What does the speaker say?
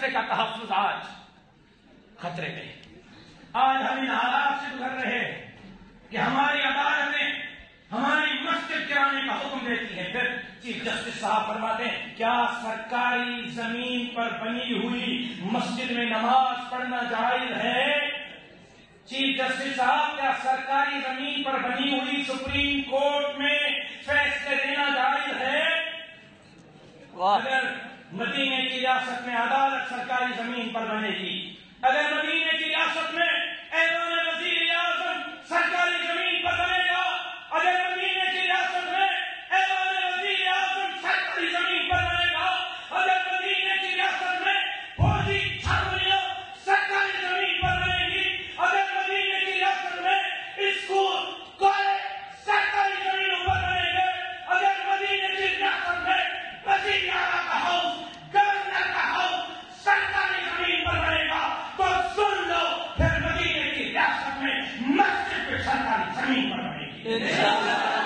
مدرسے کا تحفظ آج خطرے میں. آج ہم ان حالات سے گزر رہے ہیں کہ ہماری عدالتیں ہماری مسجد گرانے کا حکم دیتی ہے. پھر چیف جسٹس صاحب فرماتے ہیں کیا سرکاری زمین پر بنی ہوئی مسجد میں نماز پڑھنا جائز ہے؟ چیف جسٹس صاحب کیا سرکاری زمین پر بنی ہوئی سپریم کورٹ میں فیصلے دینا جائز ہے؟ اگر مدینے کی ریاست میں عدالت سرکاری زمین پر بنے گی، اگر مدینے کی ریاست میں ایوان وزیر اعظم سرکاری زمین پر بنے گا، اگر مدینے کی ریاست میں ایوان وزیر اعظم سرکاری زمین پر بنے گا، اگر مدینے کی ریاست میں فوجی چھاؤنیاں سرکاری زمین پر بنے گی، اگر مدینے کی ریاست میں اسکول کالج سرکاری زمینوں پر بنے گے، اگر مدینے کی ریاست میں وزیر اعلیٰ کا ہاؤس گورنر کا ہاؤس سرکاری زمین پر بنے گا، تو سن لو پھر مدینے کی ریاست میں مسجد پہ سرکاری زمین پر بنے گی.